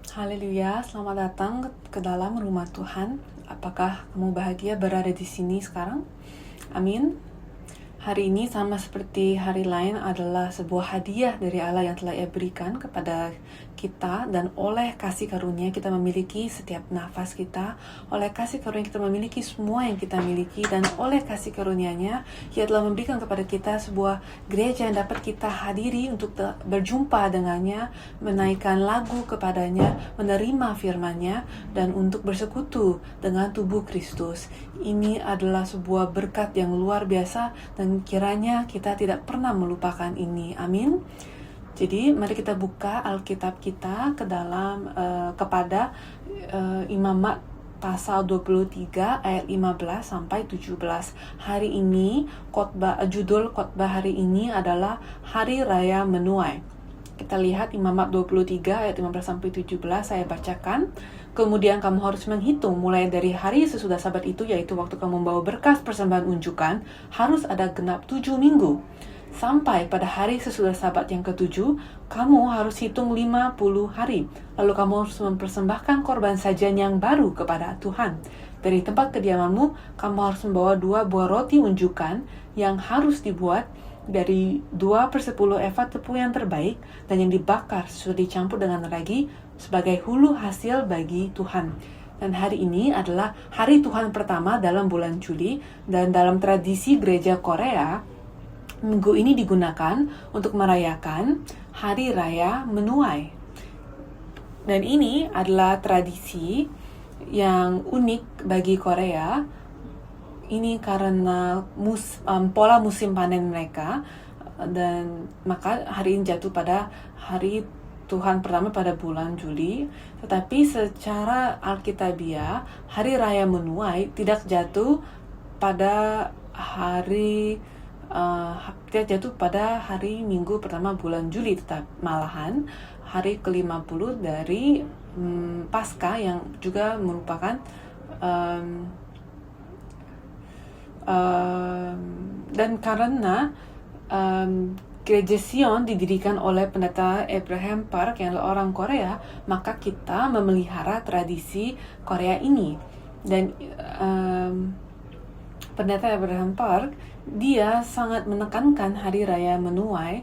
Haleluya, selamat datang ke dalam rumah Tuhan. Apakah kamu bahagia berada di sini sekarang? Amin. Hari ini sama seperti hari lain adalah sebuah hadiah dari Allah yang telah Ia berikan kepada kita, dan oleh kasih karunia kita memiliki setiap nafas kita, oleh kasih karunia kita memiliki semua yang kita miliki, dan oleh kasih karunia-Nya Ia telah memberikan kepada kita sebuah gereja yang dapat kita hadiri untuk berjumpa dengannya, menaikkan lagu kepadanya, menerima firman-Nya, dan untuk bersekutu dengan tubuh Kristus. Ini adalah sebuah berkat yang luar biasa, dan kiranya kita tidak pernah melupakan ini. Amin. Jadi mari kita buka Alkitab kita ke dalam kepada Imamat pasal 23 ayat 15 sampai 17. Hari ini judul khotbah hari ini adalah Hari Raya Menuai. Kita lihat Imamat 23 ayat 15 sampai 17, saya bacakan. Kemudian kamu harus menghitung mulai dari hari sesudah Sabat itu, yaitu waktu kamu membawa berkas persembahan unjukan, harus ada genap 7 minggu. Sampai pada hari sesudah Sabat yang ke-7, kamu harus hitung 50 hari. Lalu kamu harus mempersembahkan korban sajian yang baru kepada Tuhan. Dari tempat kediamanmu, kamu harus membawa 2 buah roti unjukan yang harus dibuat dari 2/10 eva tepung yang terbaik dan yang dibakar sudah dicampur dengan ragi sebagai hulu hasil bagi Tuhan. Dan hari ini adalah hari Tuhan pertama dalam bulan Juli, dan dalam tradisi gereja Korea, minggu ini digunakan untuk merayakan Hari Raya Menuai. Dan ini adalah tradisi yang unik bagi Korea. Ini karena pola musim panen mereka, dan maka hari ini jatuh pada hari Tuhan pertama pada bulan Juli. Tetapi secara Alkitabiah, Hari Raya Menuai tidak jatuh pada hari Minggu pertama bulan Juli, tetap malahan hari ke-50 dari Paskah, yang juga merupakan dan karena Gereja Sion didirikan oleh pendeta Abraham Park yang adalah orang Korea, maka kita memelihara tradisi Korea ini. Dan pendeta Abraham Park, dia sangat menekankan Hari Raya Menuai,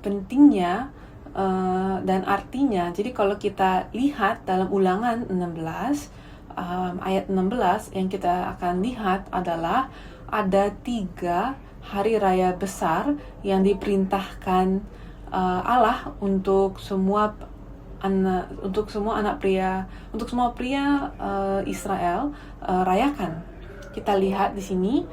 pentingnya dan artinya. Jadi kalau kita lihat dalam Ulangan 16 ayat 16, yang kita akan lihat adalah ada 3 hari raya besar yang diperintahkan Allah untuk semua pria Israel rayakan. Kita lihat di sini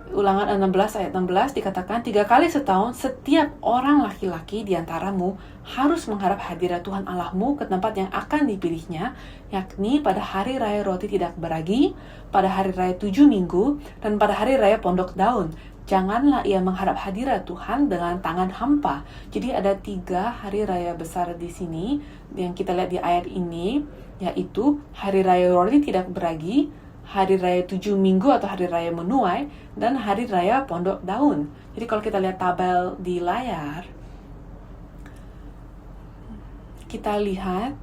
Ulangan 16 ayat 16 dikatakan, 3 kali setahun setiap orang laki-laki di antaramu harus mengharap hadirat Tuhan Allahmu ke tempat yang akan dipilihnya, yakni pada hari raya roti tidak beragi, pada hari raya 7 minggu, dan pada hari raya pondok daun. Janganlah ia mengharap hadirat Tuhan dengan tangan hampa. Jadi ada 3 hari raya besar di sini yang kita lihat di ayat ini, yaitu hari raya roti tidak beragi, hari raya 7 minggu atau hari raya menuai, dan hari raya pondok daun. Jadi kalau kita lihat tabel di layar, kita lihat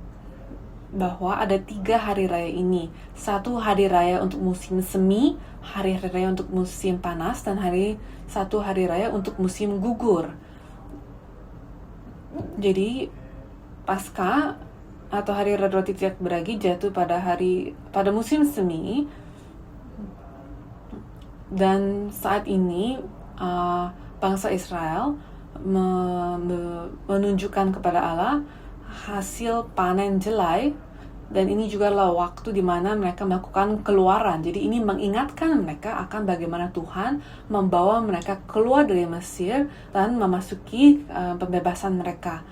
bahwa ada 3 hari raya ini. 1 hari raya untuk musim semi, hari raya untuk musim panas, dan 1 hari raya untuk musim gugur. Jadi Paskah atau hari raya roti tidak beragi jatuh pada musim semi, dan saat ini bangsa Israel menunjukkan kepada Allah hasil panen jelai, dan ini juga adalah waktu di mana mereka melakukan keluaran. Jadi ini mengingatkan mereka akan bagaimana Tuhan membawa mereka keluar dari Mesir dan memasuki pembebasan mereka.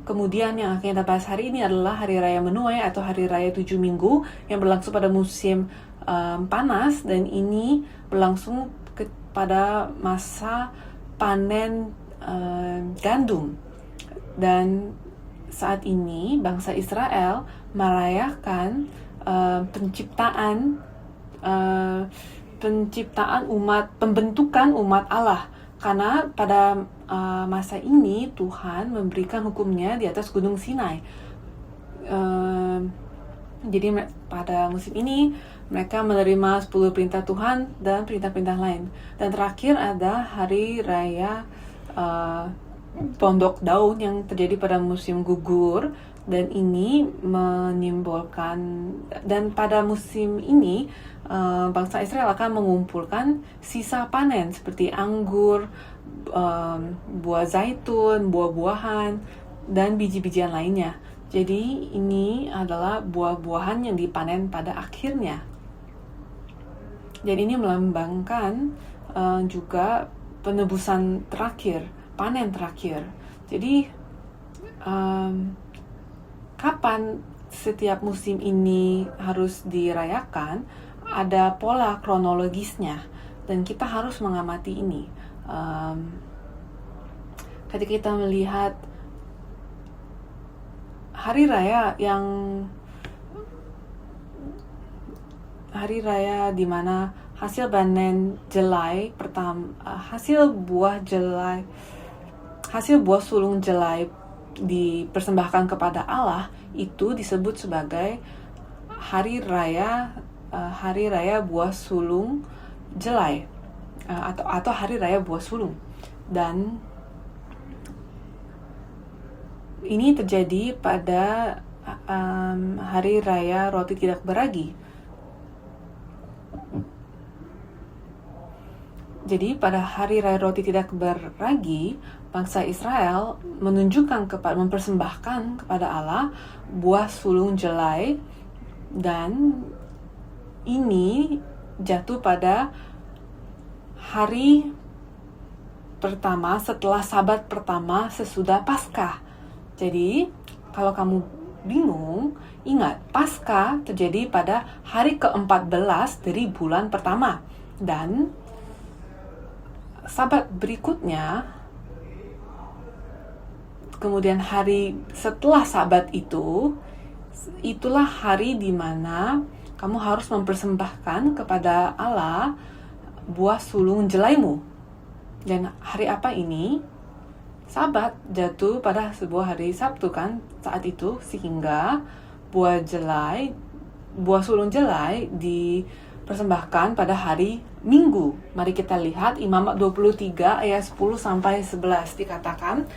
Kemudian yang akan kita bahas hari ini adalah Hari Raya Menuai atau Hari Raya 7 Minggu yang berlangsung pada musim panas, dan ini berlangsung pada masa panen gandum. Dan saat ini bangsa Israel merayakan pembentukan umat Allah. Karena pada masa ini Tuhan memberikan hukumnya di atas Gunung Sinai. Jadi pada musim ini mereka menerima 10 perintah Tuhan dan perintah-perintah lain. Dan terakhir ada hari raya pondok daun yang terjadi pada musim gugur, dan ini menimbulkan, dan pada musim ini bangsa Israel akan mengumpulkan sisa panen seperti anggur, buah zaitun, buah-buahan, dan biji-bijian lainnya. Jadi ini adalah buah-buahan yang dipanen pada akhirnya. Dan ini melambangkan juga penebusan terakhir, panen terakhir. Jadi kapan setiap musim ini harus dirayakan, ada pola kronologisnya, dan kita harus mengamati ini. Ketika kita melihat hari raya di mana hasil panen jelai pertama, hasil buah sulung jelai dipersembahkan kepada Allah, itu disebut sebagai hari raya buah sulung jelai, atau hari raya buah sulung. Dan ini terjadi pada hari raya roti tidak beragi. Jadi pada hari raya roti tidak beragi, bangsa Israel mempersembahkan kepada Allah buah sulung jelai, dan ini jatuh pada hari pertama setelah Sabat pertama sesudah Paskah. Jadi, kalau kamu bingung, ingat, Paskah terjadi pada hari ke-14 dari bulan pertama. Dan Sabat berikutnya, kemudian hari setelah Sabat itu, itulah hari di mana kamu harus mempersembahkan kepada Allah buah sulung jelaimu. Dan hari apa ini? Sabat jatuh pada sebuah hari Sabtu kan saat itu, sehingga buah sulung jelai dipersembahkan pada hari Minggu. Mari kita lihat Imamat 23 ayat 10-11 dikatakan,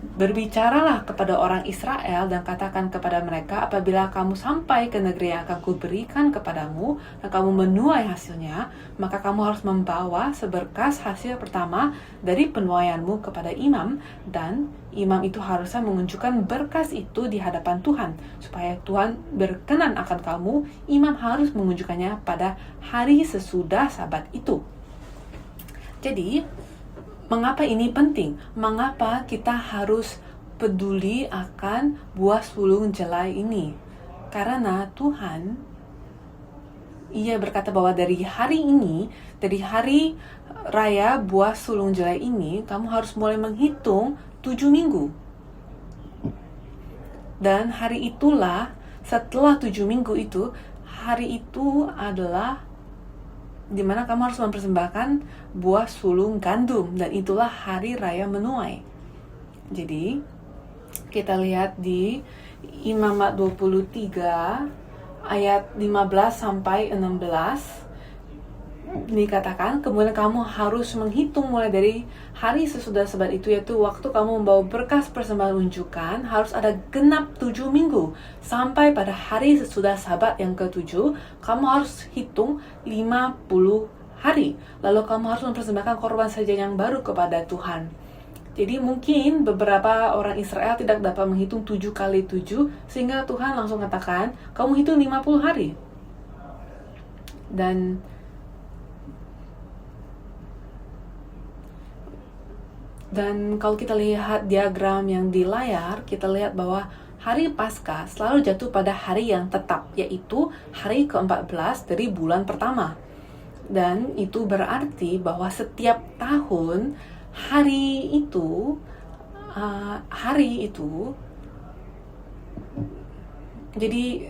"Berbicaralah kepada orang Israel dan katakan kepada mereka, apabila kamu sampai ke negeri yang akan kuberikan kepadamu dan kamu menuai hasilnya, maka kamu harus membawa seberkas hasil pertama dari penuaianmu kepada imam, dan imam itu harusnya menunjukkan berkas itu di hadapan Tuhan. Supaya Tuhan berkenan akan kamu, imam harus menunjukkannya pada hari sesudah Sabat itu." Jadi, mengapa ini penting? Mengapa kita harus peduli akan buah sulung jelai ini? Karena Tuhan, Ia berkata bahwa dari hari hari raya buah sulung jelai ini, kamu harus mulai menghitung 7 minggu. Dan hari itulah, setelah 7 minggu itu, hari itu adalah di mana kamu harus mempersembahkan buah sulung gandum, dan itulah hari raya menuai. Jadi kita lihat di Imamat 23 ayat 15-16 dikatakan, "Kemudian kamu harus menghitung mulai dari hari sesudah Sabat itu, yaitu waktu kamu membawa berkas persembahan unjukan, harus ada genap 7 minggu. Sampai pada hari sesudah Sabat yang ke-7, kamu harus hitung 50 hari. Lalu kamu harus mempersembahkan korban sajian yang baru kepada Tuhan." Jadi mungkin beberapa orang Israel tidak dapat menghitung 7 kali 7, sehingga Tuhan langsung katakan, kamu hitung 50 hari. Dan kalau kita lihat diagram yang di layar, kita lihat bahwa hari Paskah selalu jatuh pada hari yang tetap, yaitu hari ke-14 dari bulan pertama. Dan itu berarti bahwa setiap tahun hari itu jadi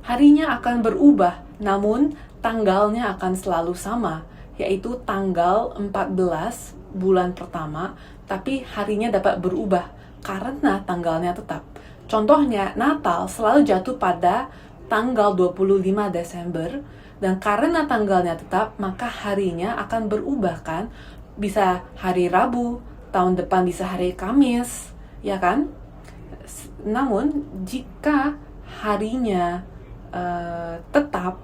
harinya akan berubah, namun tanggalnya akan selalu sama, yaitu tanggal 14 bulan pertama, tapi harinya dapat berubah karena tanggalnya tetap. Contohnya, Natal selalu jatuh pada tanggal 25 Desember, dan karena tanggalnya tetap, maka harinya akan berubah kan? Bisa hari Rabu, tahun depan bisa hari Kamis, ya kan? Namun, jika harinya tetap,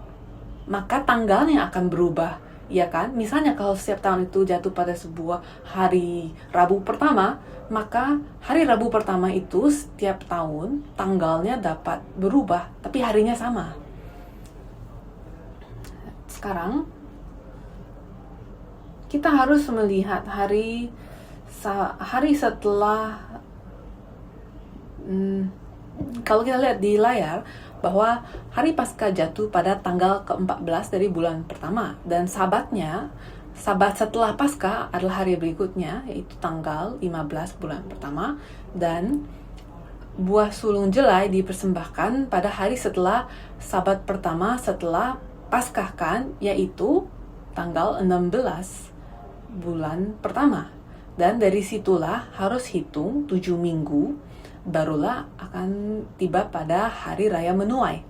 maka tanggalnya akan berubah, ya kan? Misalnya kalau setiap tahun itu jatuh pada sebuah hari Rabu pertama, maka hari Rabu pertama itu setiap tahun tanggalnya dapat berubah, tapi harinya sama. Sekarang kita harus melihat hari setelah, kalau kita lihat di layar bahwa hari Paskah jatuh pada tanggal ke-14 dari bulan pertama, dan Sabat setelah Paskah adalah hari berikutnya, yaitu tanggal 15 bulan pertama, dan buah sulung jelai dipersembahkan pada hari setelah Sabat pertama setelah Paskah kan, yaitu tanggal 16 bulan pertama. Dan dari situlah harus hitung 7 minggu, barulah akan tiba pada Hari Raya Menuai,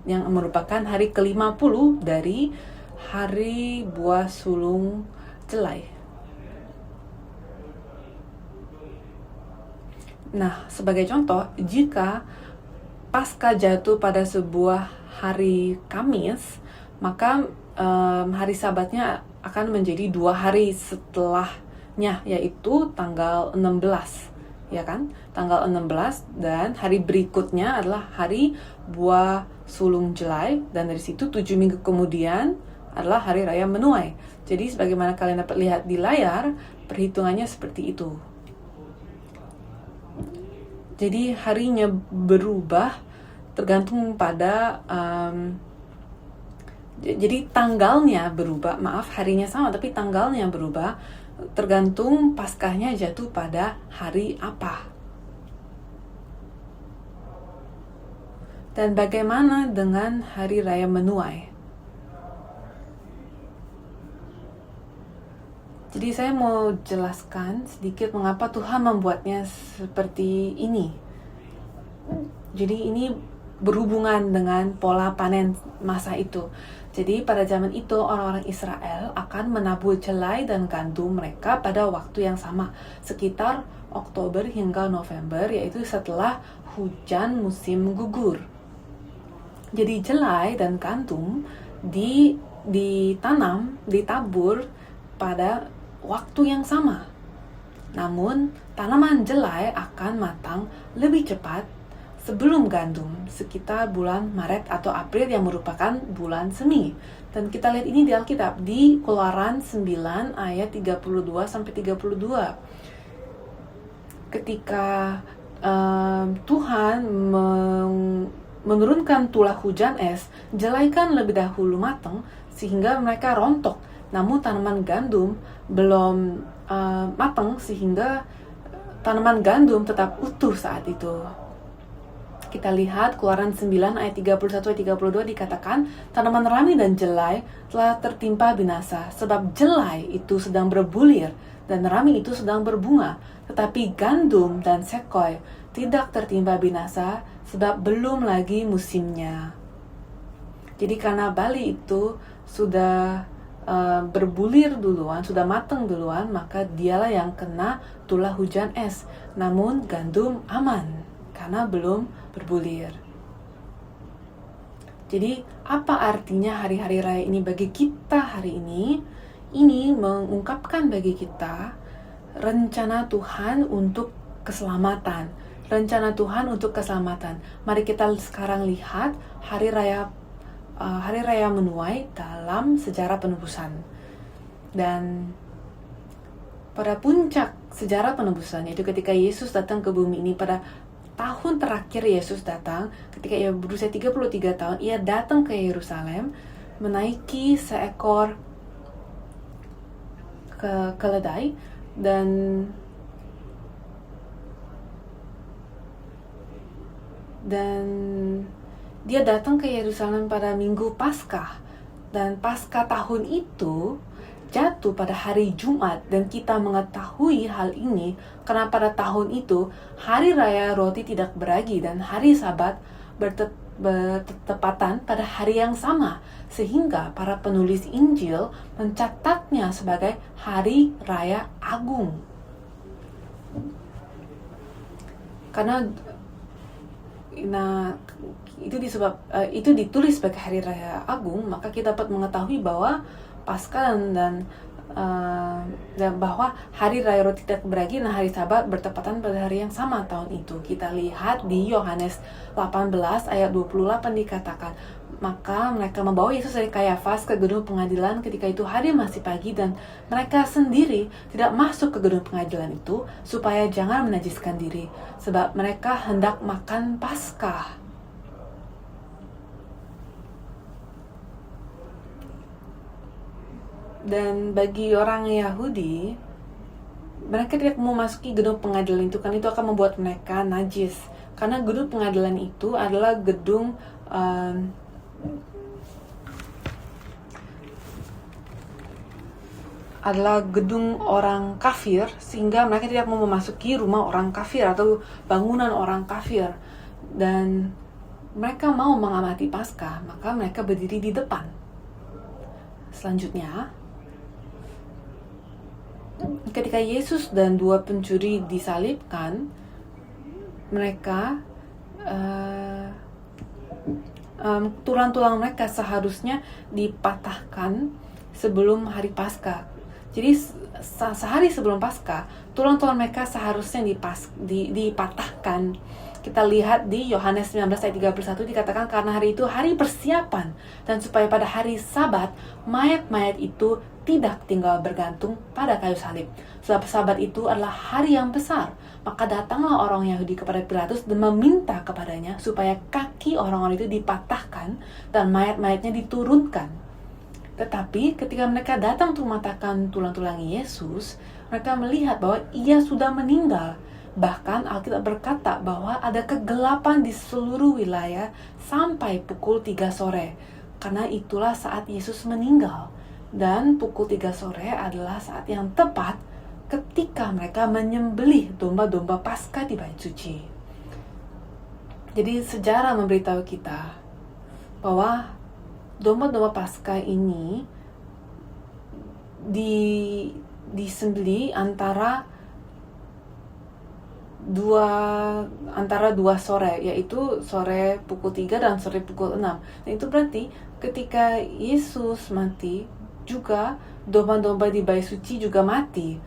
yang merupakan hari ke-50 dari Hari Buah Sulung Jelai. Nah, sebagai contoh, jika Paskah jatuh pada sebuah hari Kamis, maka hari Sabatnya akan menjadi 2 hari setelahnya, yaitu tanggal 16, ya kan? Tanggal 16, dan hari berikutnya adalah hari Buah Sulung Jelai, dan dari situ 7 minggu kemudian adalah Hari Raya Menuai. Jadi sebagaimana kalian dapat lihat di layar, perhitungannya seperti itu. Jadi harinya berubah tergantung pada jadi tanggalnya berubah, harinya sama tapi tanggalnya berubah tergantung Paskahnya jatuh pada hari apa. Dan bagaimana dengan Hari Raya Menuai? Jadi saya mau jelaskan sedikit mengapa Tuhan membuatnya seperti ini. Jadi ini berhubungan dengan pola panen masa itu. Jadi pada zaman itu orang-orang Israel akan menabur jelai dan gandum mereka pada waktu yang sama, sekitar Oktober hingga November, yaitu setelah hujan musim gugur. Jadi jelai dan gandum ditabur pada waktu yang sama. Namun, tanaman jelai akan matang lebih cepat sebelum gandum, sekitar bulan Maret atau April yang merupakan bulan semi. Dan kita lihat ini di Alkitab, di Keluaran 9 ayat 32-32. Ketika Tuhan menurunkan tulah hujan es, jelai kan lebih dahulu matang sehingga mereka rontok. Namun tanaman gandum belum matang sehingga tanaman gandum tetap utuh saat itu. Kita lihat Keluaran 9 ayat 31-32 dikatakan, tanaman rami dan jelai telah tertimpa binasa, sebab jelai itu sedang berbulir dan rami itu sedang berbunga, tetapi gandum dan sekoi tidak tertimpa binasa, sebab belum lagi musimnya. Jadi karena bali itu sudah berbulir duluan, sudah matang duluan, maka dialah yang kena tulah hujan es. Namun gandum aman karena belum berbulir. Jadi apa artinya hari-hari raya ini bagi kita hari ini? Ini mengungkapkan bagi kita rencana Tuhan untuk keselamatan. Rencana Tuhan untuk keselamatan. Mari kita sekarang lihat Hari Raya Menuai dalam sejarah penebusan. Dan pada puncak sejarah penebusan, yaitu ketika Yesus datang ke bumi ini, pada tahun terakhir Yesus datang, ketika ia berusia 33 tahun, ia datang ke Yerusalem, menaiki seekor keledai, dan dia datang ke Yerusalem pada Minggu Paskah. Dan Paskah tahun itu jatuh pada hari Jumat, dan kita mengetahui hal ini karena pada tahun itu hari raya roti tidak beragi dan hari Sabat bertepatan pada hari yang sama, sehingga para penulis Injil mencatatnya sebagai hari raya agung. Karena itu ditulis sebagai hari raya agung, maka kita dapat mengetahui bahwa Paskah dan bahwa hari raya roti tidak beragi dan hari Sabat bertepatan pada hari yang sama tahun itu. Kita lihat di Yohanes 18 ayat 28 dikatakan, maka mereka membawa Yesus dari Kayafas ke gedung pengadilan ketika itu hari masih pagi, dan mereka sendiri tidak masuk ke gedung pengadilan itu supaya jangan menajiskan diri, sebab mereka hendak makan Paskah. Dan bagi orang Yahudi, mereka tidak mau masuki gedung pengadilan itu, karena itu akan membuat mereka najis. Karena gedung pengadilan itu adalah gedung orang kafir, sehingga mereka tidak mau memasuki rumah orang kafir atau bangunan orang kafir. Dan mereka mau mengamati Paskah, maka mereka berdiri di depan. Selanjutnya, ketika Yesus dan dua pencuri disalibkan, mereka tulang-tulang mereka seharusnya dipatahkan sebelum hari Paskah. Jadi sehari sebelum Paskah, tulang-tulang mereka seharusnya dipatahkan. Kita lihat di Yohanes 19 ayat 31 dikatakan, karena hari itu hari persiapan, dan supaya pada hari Sabat mayat-mayat itu tidak tinggal bergantung pada kayu salib. Sebab Sabat itu adalah hari yang besar. Maka datanglah orang Yahudi kepada Pilatus dan meminta kepadanya supaya kaki orang-orang itu dipatahkan dan mayat-mayatnya diturunkan. Tetapi ketika mereka datang untuk mematahkan tulang-tulang Yesus, mereka melihat bahwa ia sudah meninggal. Bahkan Alkitab berkata bahwa ada kegelapan di seluruh wilayah sampai pukul 3 sore. Karena itulah saat Yesus meninggal. Dan pukul 3 sore adalah saat yang tepat ketika mereka menyembelih domba-domba Paskah di Bait Suci. Jadi sejarah memberitahu kita bahwa domba-domba Paskah ini disembelih antara dua sore, yaitu sore pukul 3 dan sore pukul 6. Dan itu berarti ketika Yesus mati, juga domba-domba di Bait Suci juga mati.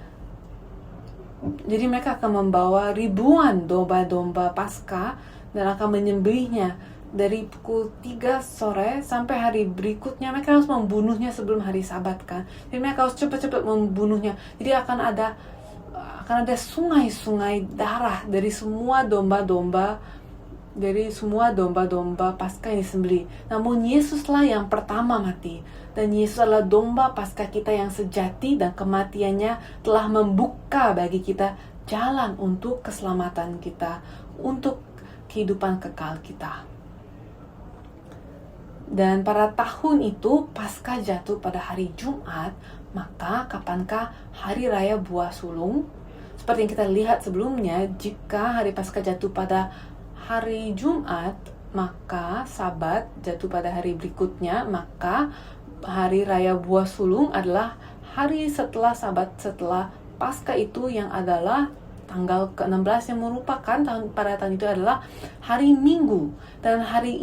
Jadi mereka akan membawa ribuan domba-domba Paskah dan akan menyembelihnya dari pukul 3 sore sampai hari berikutnya. Mereka harus membunuhnya sebelum hari Sabat kan. Jadi mereka harus cepat-cepat membunuhnya. Jadi akan ada sungai-sungai darah dari semua domba-domba Paskah yang disembelih. Namun Yesuslah yang pertama mati. Dan Yesus adalah domba Paskah kita yang sejati, dan kematiannya telah membuka bagi kita jalan untuk keselamatan kita, untuk kehidupan kekal kita. Dan pada tahun itu Paskah jatuh pada hari Jumat, maka kapankah hari raya buah sulung? Seperti yang kita lihat sebelumnya, jika hari Paskah jatuh pada hari Jumat, maka Sabat jatuh pada hari berikutnya, maka hari raya buah sulung adalah hari setelah Sabat, setelah Paskah itu, yang adalah tanggal ke-16, yang merupakan pada tahun itu adalah hari Minggu. Dan hari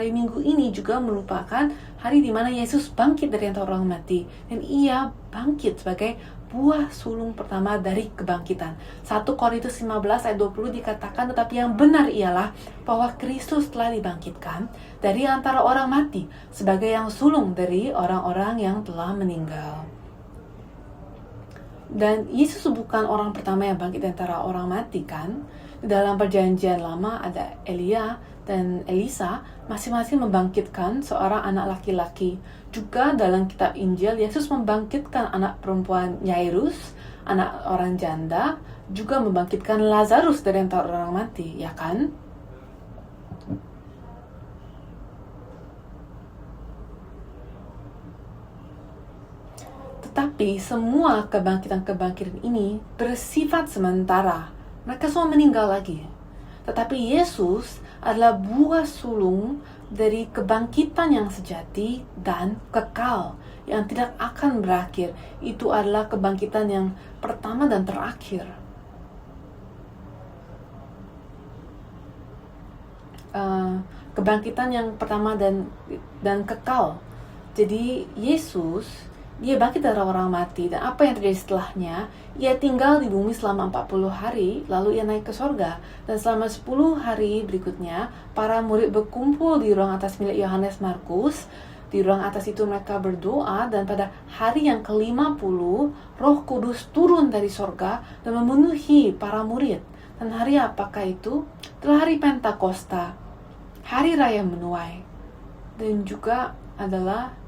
Minggu ini juga merupakan hari di mana Yesus bangkit dari antara orang mati, dan ia bangkit sebagai buah sulung pertama dari kebangkitan. 1 Korintus 15 ayat 20 dikatakan, tetapi yang benar ialah bahwa Kristus telah dibangkitkan dari antara orang mati sebagai yang sulung dari orang-orang yang telah meninggal. Dan Yesus bukan orang pertama yang bangkit dari antara orang mati kan. Di dalam perjanjian lama ada Elia dan Elisa, masing-masing membangkitkan seorang anak laki-laki. Juga dalam kitab Injil, Yesus membangkitkan anak perempuan Yairus, anak orang janda, juga membangkitkan Lazarus dari antara orang mati, ya kan? Tetapi semua kebangkitan-kebangkitan ini bersifat sementara. Mereka semua meninggal lagi. Tetapi Yesus adalah buah sulung dari kebangkitan yang sejati dan kekal, yang tidak akan berakhir. Itu adalah kebangkitan yang pertama dan terakhir. Kebangkitan yang pertama dan kekal. Jadi Yesus, dia bangkit dari orang mati, dan apa yang terjadi setelahnya? Ia tinggal di bumi selama 40 hari, lalu ia naik ke sorga. Dan selama 10 hari berikutnya, para murid berkumpul di ruang atas milik Yohanes Markus. Di ruang atas itu mereka berdoa, dan pada hari yang ke-50, Roh Kudus turun dari sorga dan memenuhi para murid. Dan hari apakah itu? Adalah hari Pentakosta, hari raya menuai. Dan juga adalah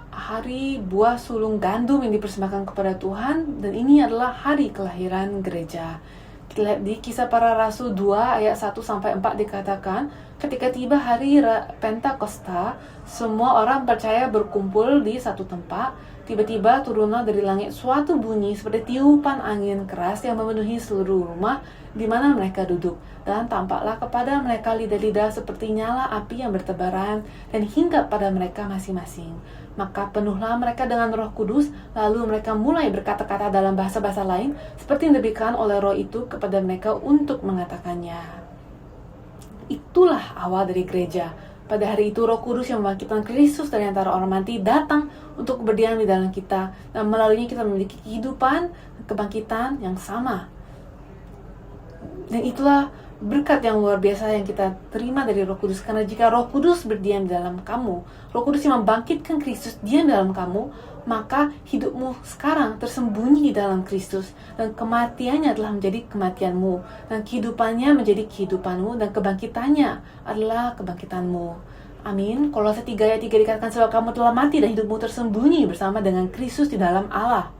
hari buah sulung gandum yang dipersembahkan kepada Tuhan, dan ini adalah hari kelahiran gereja. Kita lihat di Kisah Para Rasul 2 ayat 1-4 dikatakan, ketika tiba hari Pentakosta, semua orang percaya berkumpul di satu tempat. Tiba-tiba turunlah dari langit suatu bunyi seperti tiupan angin keras yang memenuhi seluruh rumah di mana mereka duduk. Dan tampaklah kepada mereka lidah-lidah seperti nyala api yang bertebaran dan hinggap pada mereka masing-masing. Maka penuhlah mereka dengan Roh Kudus, lalu mereka mulai berkata-kata dalam bahasa-bahasa lain, seperti yang diberikan oleh Roh itu kepada mereka untuk mengatakannya. Itulah awal dari gereja. Pada hari itu Roh Kudus yang membangkitkan Kristus dari antara orang mati datang untuk berdiam di dalam kita, dan melaluinya kita memiliki kehidupan, kebangkitan yang sama. Dan itulah berkat yang luar biasa yang kita terima dari Roh Kudus. Karena jika Roh Kudus berdiam di dalam kamu, Roh Kudus yang membangkitkan Kristus diam dalam kamu, maka hidupmu sekarang tersembunyi di dalam Kristus, dan kematiannya adalah menjadi kematianmu, dan kehidupannya menjadi kehidupanmu, dan kebangkitannya adalah kebangkitanmu. Amin. Kolose 3 ayat 3 dikatakan, sebab kamu telah mati dan hidupmu tersembunyi bersama dengan Kristus di dalam Allah.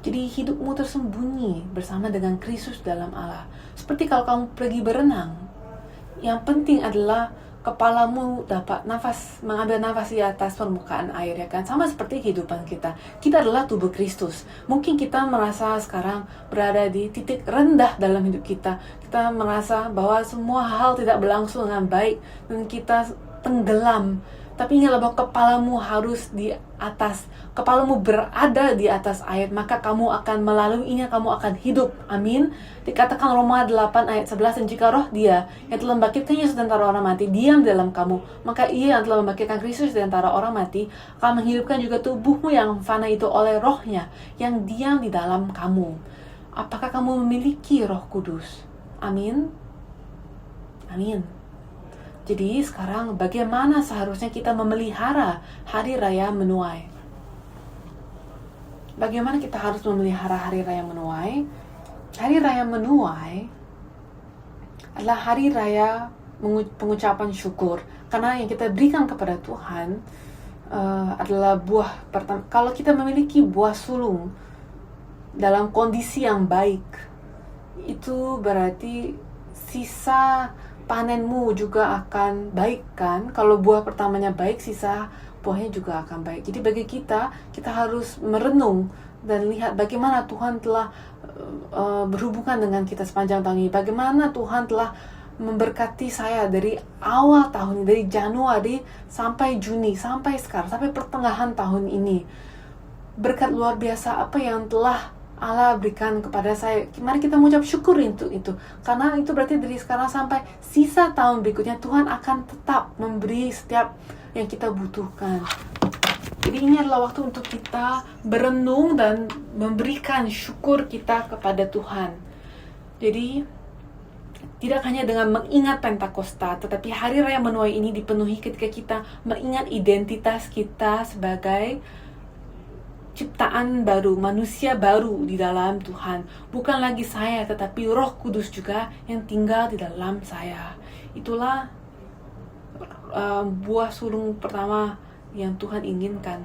Jadi hidupmu tersembunyi bersama dengan Kristus dalam Allah. Seperti kalau kamu pergi berenang, yang penting adalah kepalamu dapat mengambil nafas di atas permukaan air, ya kan? Sama seperti kehidupan kita. Kita adalah tubuh Kristus. Mungkin kita merasa sekarang berada di titik rendah dalam hidup kita. Kita merasa bahwa semua hal tidak berlangsung dengan baik, dan kita tenggelam. Tapi ingatlah bahwa kepalamu harus di atas. Kepalamu berada di atas air, maka kamu akan melaluinya, kamu akan hidup. Amin. Dikatakan Roma 8 ayat 11, dan jika roh dia yang telah membangkitkan Yesus dari antara orang mati diam dalam kamu, maka ia yang telah membangkitkan Kristus dari antara orang mati akan menghidupkan juga tubuhmu yang fana itu oleh rohnya yang diam di dalam kamu. Apakah kamu memiliki Roh Kudus? Amin. Amin. Jadi sekarang bagaimana seharusnya kita memelihara hari raya menuai? Bagaimana kita harus memelihara hari raya menuai? Hari raya menuai adalah hari raya pengucapan syukur, karena yang kita berikan kepada Tuhan adalah buah pertama. Kalau kita memiliki buah sulung dalam kondisi yang baik, itu berarti sisa panenmu juga akan baik, kan? Kalau buah pertamanya baik, sisa buahnya juga akan baik. Jadi bagi kita harus merenung dan lihat bagaimana Tuhan telah berhubungan dengan kita sepanjang tahun ini. Bagaimana Tuhan telah memberkati saya dari awal tahun ini, dari Januari sampai Juni, sampai sekarang, sampai pertengahan tahun ini. Berkat luar biasa apa yang telah Allah berikan kepada saya. Mari kita mengucap syukur untuk itu. Karena itu berarti dari sekarang sampai sisa tahun berikutnya Tuhan akan tetap memberi setiap yang kita butuhkan. Jadi ini adalah waktu untuk kita berenung dan memberikan syukur kita kepada Tuhan. Jadi tidak hanya dengan mengingat Pentakosta, tetapi hari raya menuai ini dipenuhi ketika kita mengingat identitas kita sebagai ciptaan baru, manusia baru di dalam Tuhan. Bukan lagi saya, tetapi Roh Kudus juga yang tinggal di dalam saya. Itulah buah sulung pertama yang Tuhan inginkan.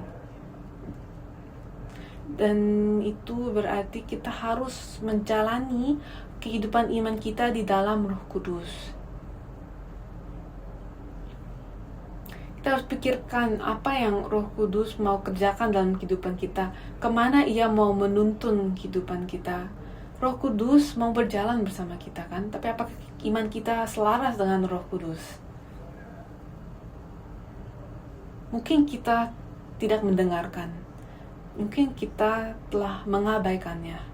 Dan itu berarti kita harus menjalani kehidupan iman kita di dalam Roh Kudus. Kita harus pikirkan apa yang Roh Kudus mau kerjakan dalam kehidupan kita, kemana Ia mau menuntun kehidupan kita. Roh Kudus mau berjalan bersama kita kan, tapi apakah iman kita selaras dengan Roh Kudus? Mungkin kita tidak mendengarkan, mungkin kita telah mengabaikannya.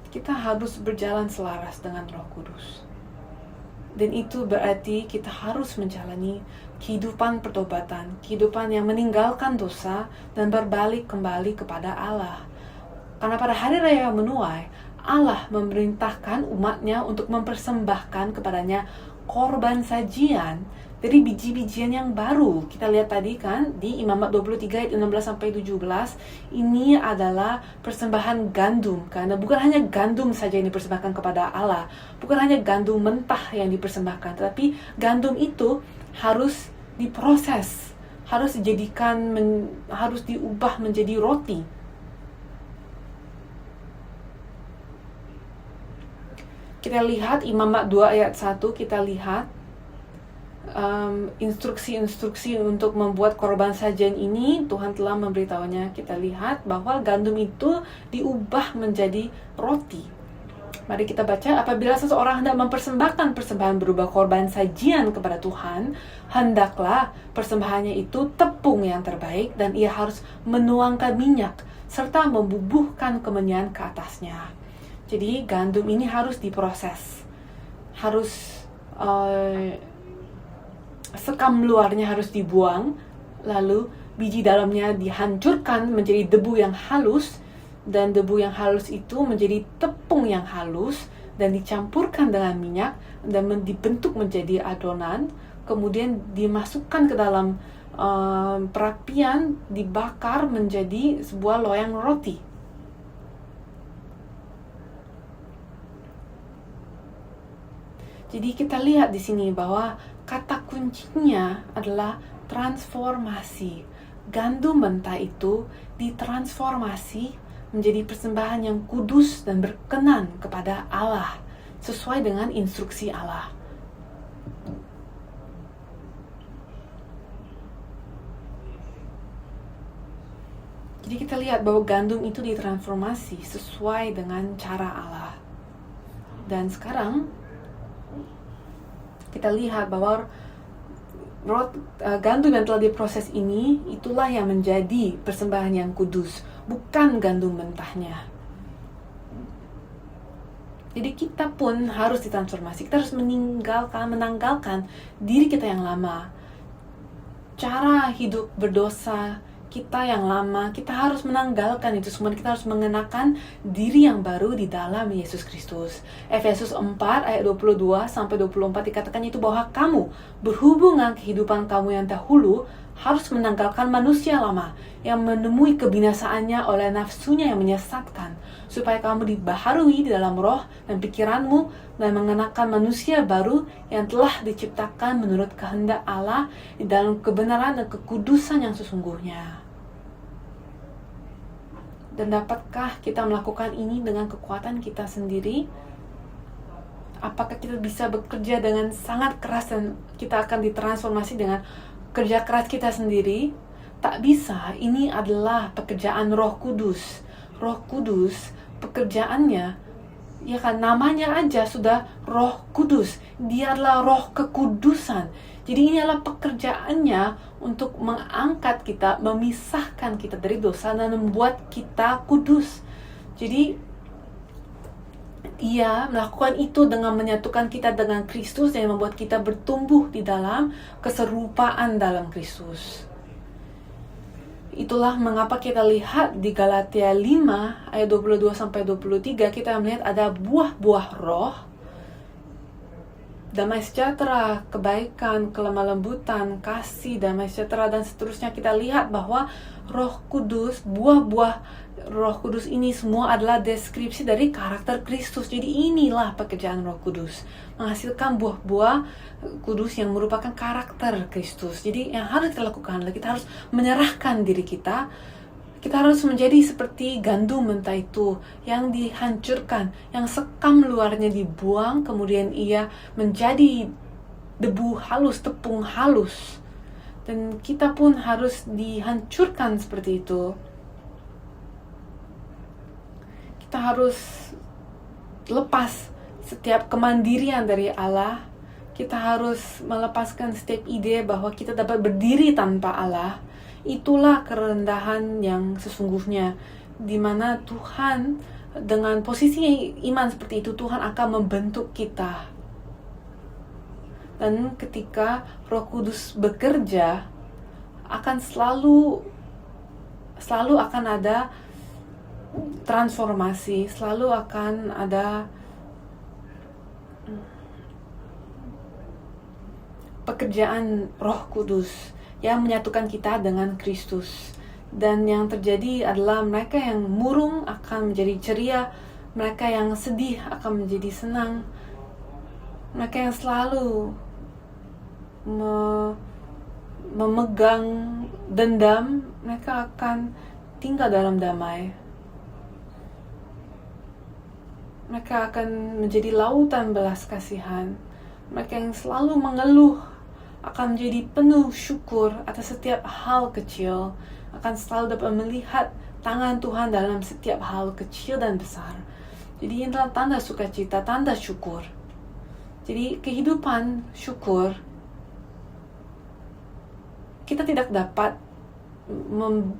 Kita harus berjalan selaras dengan Roh Kudus. Dan itu berarti kita harus menjalani kehidupan pertobatan, kehidupan yang meninggalkan dosa dan berbalik kembali kepada Allah. Karena pada hari raya menuai, Allah memerintahkan umatnya untuk mempersembahkan kepadanya korban sajian dari biji-bijian yang baru. Kita lihat tadi kan di Imamat 23 ayat 16-17, ini adalah persembahan gandum. Karena bukan hanya gandum saja yang dipersembahkan kepada Allah, bukan hanya gandum mentah yang dipersembahkan, tetapi gandum itu harus diproses, harus dijadikan, harus diubah menjadi roti. Kita lihat Imamat 2 ayat 1, kita lihat instruksi-instruksi untuk membuat korban sajian ini. Tuhan telah memberitahunya. Kita lihat bahwa gandum itu diubah menjadi roti. Mari kita baca, apabila seseorang hendak mempersembahkan persembahan berupa korban sajian kepada Tuhan, hendaklah persembahannya itu tepung yang terbaik, dan ia harus menuangkan minyak serta membubuhkan kemenyan ke atasnya. Jadi gandum ini harus diproses, harus sekam luarnya harus dibuang, lalu biji dalamnya dihancurkan menjadi debu yang halus, dan debu yang halus itu menjadi tepung yang halus dan dicampurkan dengan minyak dan dibentuk menjadi adonan, kemudian dimasukkan ke dalam perapian, dibakar menjadi sebuah loyang roti. Jadi kita lihat di sini bahwa kata kuncinya adalah transformasi. Gandum mentah itu ditransformasi menjadi persembahan yang kudus dan berkenan kepada Allah, sesuai dengan instruksi Allah. Jadi kita lihat bahwa gandum itu ditransformasi sesuai dengan cara Allah. Dan sekarang kita lihat bahwa gandum yang telah diproses ini, itulah yang menjadi persembahan yang kudus, bukan gandum mentahnya. Jadi kita pun harus ditransformasi. Kita harus menanggalkan diri kita yang lama, cara hidup berdosa kita yang lama. Kita harus menanggalkan itu semua. Kita harus mengenakan diri yang baru di dalam Yesus Kristus. Efesus 4 ayat 22-24 dikatakan itu bahwa kamu berhubung dengan kehidupan kamu yang dahulu harus menanggalkan manusia lama yang menemui kebinasaannya oleh nafsunya yang menyesatkan, supaya kamu dibaharui di dalam roh dan pikiranmu, dan mengenakan manusia baru yang telah diciptakan menurut kehendak Allah di dalam kebenaran dan kekudusan yang sesungguhnya. Dan dapatkah kita melakukan ini dengan kekuatan kita sendiri? Apakah kita bisa bekerja dengan sangat keras dan kita akan ditransformasi dengan kerja keras kita sendiri? Tak bisa. Ini adalah pekerjaan Roh Kudus. Roh Kudus, pekerjaannya, ya kan, namanya aja sudah Roh Kudus. Dia adalah Roh kekudusan. Jadi ini adalah pekerjaannya untuk mengangkat kita, memisahkan kita dari dosa dan membuat kita kudus. Jadi Ia melakukan itu dengan menyatukan kita dengan Kristus dan membuat kita bertumbuh di dalam keserupaan dalam Kristus. Itulah mengapa kita lihat di Galatia 5 ayat 22-23 kita melihat ada buah-buah roh. Damai sejahtera, kebaikan, kelemah lembutan, kasih, damai sejahtera, dan seterusnya. Kita lihat bahwa Roh Kudus, buah-buah Roh Kudus ini semua adalah deskripsi dari karakter Kristus. Jadi inilah pekerjaan Roh Kudus, menghasilkan buah-buah kudus yang merupakan karakter Kristus. Jadi yang harus kita lakukan adalah kita harus menyerahkan diri kita Kita harus menjadi seperti gandum mentah itu yang dihancurkan, yang sekam luarnya dibuang, kemudian ia menjadi debu halus, tepung halus. Dan kita pun harus dihancurkan seperti itu. Kita harus lepas setiap kemandirian dari Allah. Kita harus melepaskan setiap ide bahwa kita dapat berdiri tanpa Allah. Itulah kerendahan yang sesungguhnya, di mana Tuhan dengan posisi iman seperti itu, Tuhan akan membentuk kita. Dan ketika Roh Kudus bekerja, akan selalu akan ada transformasi, selalu akan ada pekerjaan Roh Kudus yang menyatukan kita dengan Kristus. Dan yang terjadi adalah mereka yang murung akan menjadi ceria, mereka yang sedih akan menjadi senang, mereka yang selalu memegang dendam, mereka akan tinggal dalam damai. Mereka akan menjadi lautan belas kasihan. Mereka yang selalu mengeluh akan menjadi penuh syukur atas setiap hal kecil, akan selalu dapat melihat tangan Tuhan dalam setiap hal kecil dan besar. Jadi ini adalah tanda sukacita, tanda syukur. Jadi kehidupan syukur, kita tidak dapat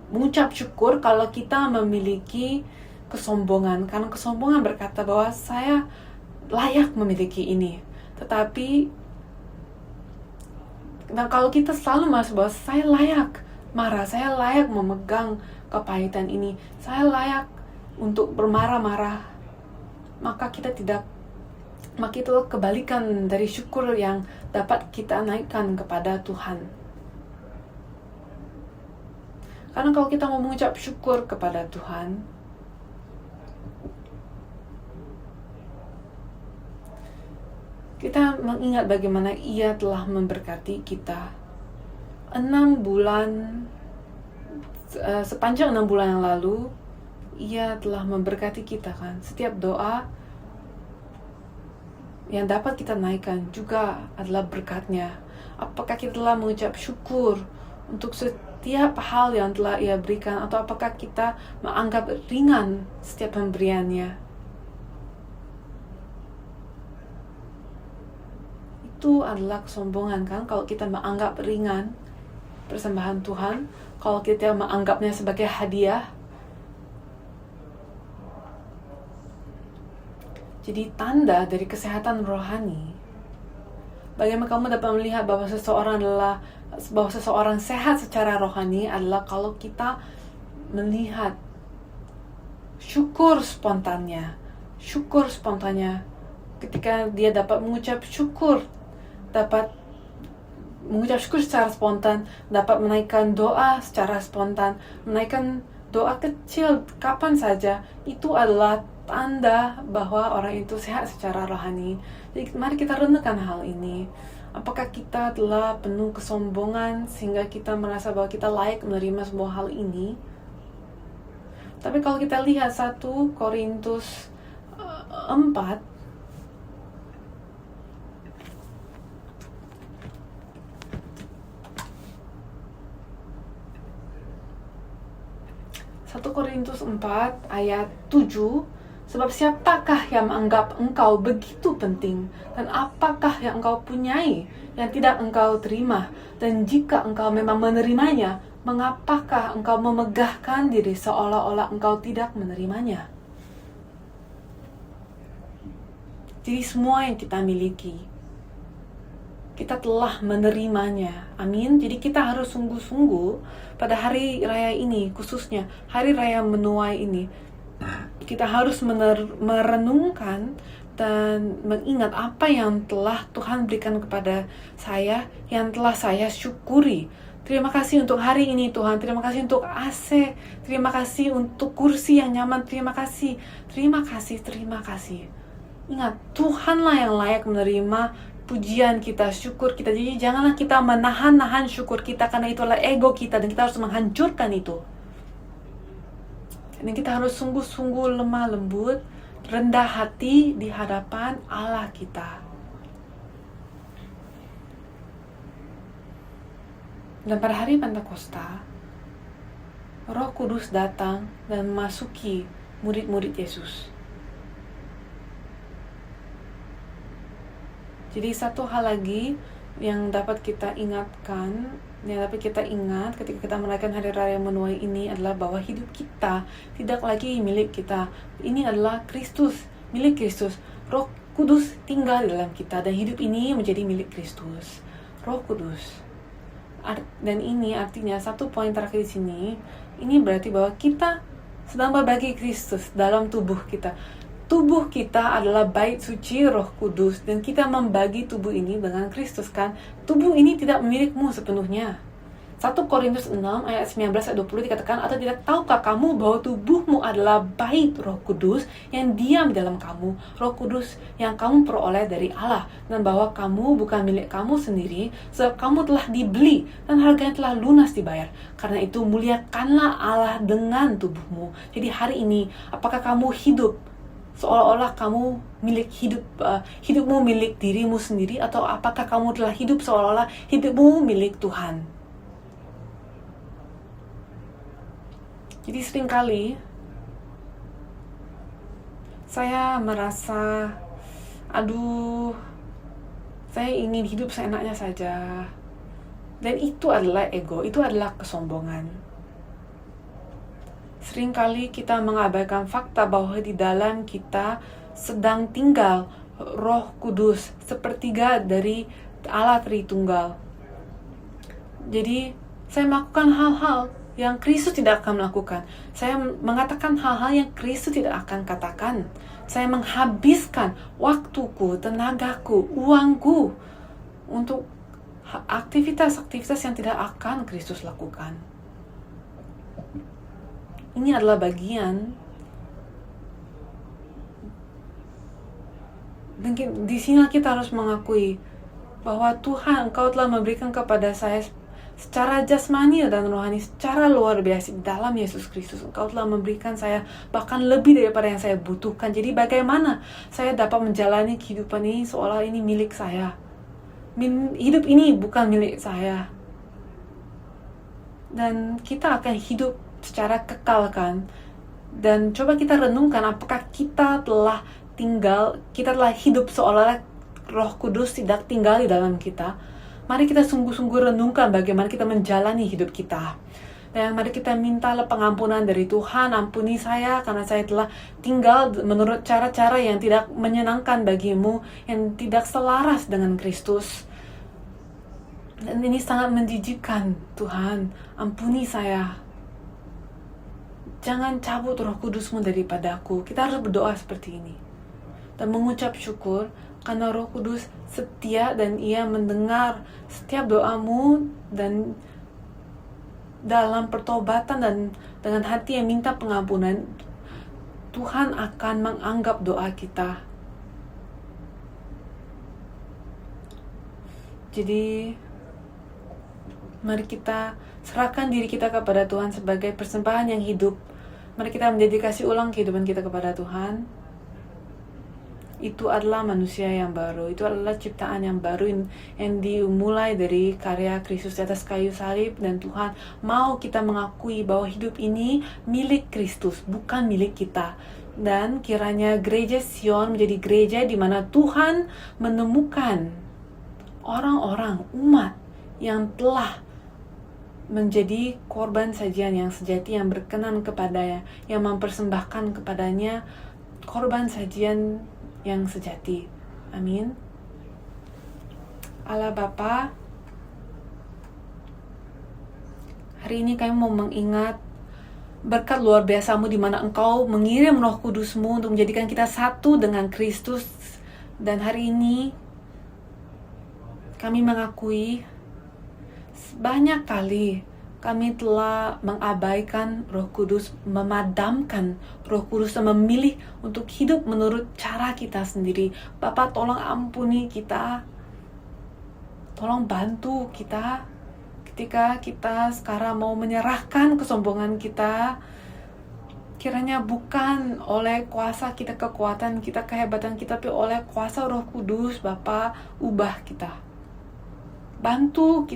mengucap syukur kalau kita memiliki kesombongan, karena kesombongan berkata bahwa saya layak memiliki ini. Tetapi kalau kita selalu merasa bahwa saya layak marah, saya layak memegang kepahitan ini, saya layak untuk bermarah-marah, maka itu kebalikan dari syukur yang dapat kita naikkan kepada Tuhan. Karena kalau kita mau mengucap syukur kepada Tuhan, kita mengingat bagaimana Ia telah memberkati kita. 6 bulan, sepanjang 6 bulan yang lalu, Ia telah memberkati kita kan. Setiap doa yang dapat kita naikkan juga adalah berkat-Nya. Apakah kita telah mengucap syukur untuk setiap hal yang telah Ia berikan, atau apakah kita menganggap ringan setiap pemberian-Nya? Itu adalah kesombongan kan, kalau kita menganggap ringan persembahan Tuhan, kalau kita menganggapnya sebagai hadiah. Jadi tanda dari kesehatan rohani, bagaimana kamu dapat melihat bahwa seseorang sehat secara rohani adalah kalau kita melihat syukur spontannya ketika dia dapat mengucap syukur secara spontan, dapat menaikkan doa secara spontan, menaikkan doa kecil kapan saja, itu adalah tanda bahwa orang itu sehat secara rohani. Jadi mari kita renungkan hal ini. Apakah kita telah penuh kesombongan sehingga kita merasa bahwa kita layak menerima sebuah hal ini? Tapi kalau kita lihat 1 Korintus 4, 1 Korintus 4 ayat 7, sebab siapakah yang menganggap engkau begitu penting, dan apakah yang engkau punyai yang tidak engkau terima, dan jika engkau memang menerimanya, mengapakah engkau memegahkan diri seolah-olah engkau tidak menerimanya? Jadi semua yang kita miliki, kita telah menerimanya. Amin. Jadi kita harus sungguh-sungguh pada hari raya ini, khususnya hari raya menuai ini, kita harus merenungkan dan mengingat apa yang telah Tuhan berikan kepada saya, yang telah saya syukuri. Terima kasih untuk hari ini Tuhan, terima kasih untuk AC, terima kasih untuk kursi yang nyaman, terima kasih. Ingat, Tuhanlah yang layak menerima pujian kita, syukur kita. Jadi janganlah kita menahan-nahan syukur kita, karena itu adalah ego kita dan kita harus menghancurkan itu. Dan kita harus sungguh-sungguh lemah lembut, rendah hati di hadapan Allah kita. Dan pada hari Pentakosta, Roh Kudus datang dan memasuki murid-murid Yesus. Jadi satu hal lagi yang dapat kita ingatkan, yang dapat kita ingat ketika kita merayakan Hari Raya Menuai ini adalah bahwa hidup kita tidak lagi milik kita. Ini adalah Kristus, milik Kristus. Roh Kudus tinggal di dalam kita dan hidup ini menjadi milik Kristus. Roh Kudus. Dan ini artinya satu poin terakhir di sini, ini berarti bahwa kita sedang berbagi Kristus dalam tubuh kita. Tubuh kita adalah bait suci Roh Kudus dan kita membagi tubuh ini dengan Kristus kan. Tubuh ini tidak milikmu sepenuhnya. 1 Korintus 6 ayat 19-20 dikatakan, atau tidak tahukah kamu bahwa tubuhmu adalah bait Roh Kudus yang diam dalam kamu, Roh Kudus yang kamu peroleh dari Allah, dan bahwa kamu bukan milik kamu sendiri, sebab kamu telah dibeli dan harganya telah lunas dibayar. Karena itu muliakanlah Allah dengan tubuhmu. Jadi hari ini, apakah kamu hidup seolah-olah kamu milik hidupmu milik dirimu sendiri, atau apakah kamu telah hidup seolah-olah hidupmu milik Tuhan? Jadi seringkali saya merasa, saya ingin hidup seenaknya saja. Dan itu adalah ego, itu adalah kesombongan. Seringkali kita mengabaikan fakta bahwa di dalam kita sedang tinggal Roh Kudus, sepertiga dari Allah Tritunggal. Jadi saya melakukan hal-hal yang Kristus tidak akan melakukan. Saya mengatakan hal-hal yang Kristus tidak akan katakan. Saya menghabiskan waktuku, tenagaku, uangku untuk aktivitas-aktivitas yang tidak akan Kristus lakukan. Ini adalah bagian. Dan di sini kita harus mengakui bahwa Tuhan, Engkau telah memberikan kepada saya secara jasmani dan rohani, secara luar biasa dalam Yesus Kristus. Engkau telah memberikan saya bahkan lebih daripada yang saya butuhkan. Jadi bagaimana saya dapat menjalani kehidupan ini seolah ini milik saya? Hidup ini bukan milik saya. Dan kita akan hidup secara kekal kan? Dan coba kita renungkan, apakah kita telah hidup seolah-olah Roh Kudus tidak tinggal di dalam kita? Mari kita sungguh-sungguh renungkan bagaimana kita menjalani hidup kita. Dan mari kita mintalah pengampunan dari Tuhan. Ampuni saya karena saya telah tinggal menurut cara-cara yang tidak menyenangkan bagimu, yang tidak selaras dengan Kristus. Dan ini sangat menjijikkan. Tuhan, ampuni saya. Jangan cabut Roh Kudusmu daripadaku. Kita harus berdoa seperti ini. Dan mengucap syukur karena Roh Kudus setia dan Ia mendengar setiap doamu, dan dalam pertobatan dan dengan hati yang minta pengampunan, Tuhan akan menganggap doa kita. Jadi mari kita serahkan diri kita kepada Tuhan sebagai persembahan yang hidup. Mari kita mendedikasi ulang kehidupan kita kepada Tuhan. Itu adalah manusia yang baru, itu adalah ciptaan yang baru yang dimulai dari karya Kristus di atas kayu salib. Dan Tuhan mau kita mengakui bahwa hidup ini milik Kristus, bukan milik kita. Dan kiranya gereja Sion menjadi gereja di mana Tuhan menemukan orang-orang, umat yang telah menjadi korban sajian yang sejati, yang berkenan kepadanya, yang mempersembahkan kepadanya korban sajian yang sejati. Amin. Allah Bapa, hari ini kami mau mengingat berkat luar biasa-Mu di mana Engkau mengirim Roh Kudus-Mu untuk menjadikan kita satu dengan Kristus. Dan hari ini kami mengakui banyak kali kami telah mengabaikan Roh Kudus, memadamkan Roh Kudus, dan memilih untuk hidup menurut cara kita sendiri. Bapa, tolong ampuni kita. Tolong bantu kita ketika kita sekarang mau menyerahkan kesombongan kita Kiranya bukan oleh kuasa kita, kekuatan kita, kehebatan kita, tapi oleh kuasa Roh Kudus, Bapa, ubah kita. Bantu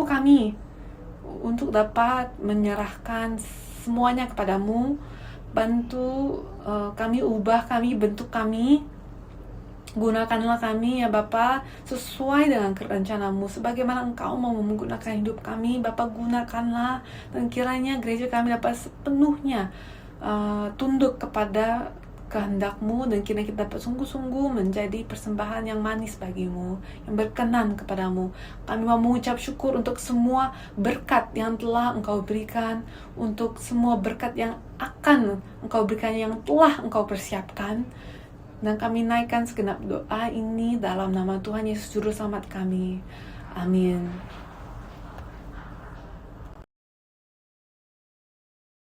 kami untuk dapat menyerahkan semuanya kepadamu. Bantu kami, ubah kami, bentuk kami. Gunakanlah kami ya Bapa sesuai dengan rencanamu, sebagaimana Engkau mau menggunakan hidup kami. Bapa, gunakanlah, dan kiranya gereja kami dapat sepenuhnya tunduk kepada kehendak-Mu, dan kiranya kita dapat sungguh-sungguh menjadi persembahan yang manis bagimu, yang berkenan kepadamu. Kami mau mengucap syukur untuk semua berkat yang telah Engkau berikan, untuk semua berkat yang akan Engkau berikan, yang telah Engkau persiapkan. Dan kami naikkan segenap doa ini dalam nama Tuhan Yesus Juru Selamat kami. Amin.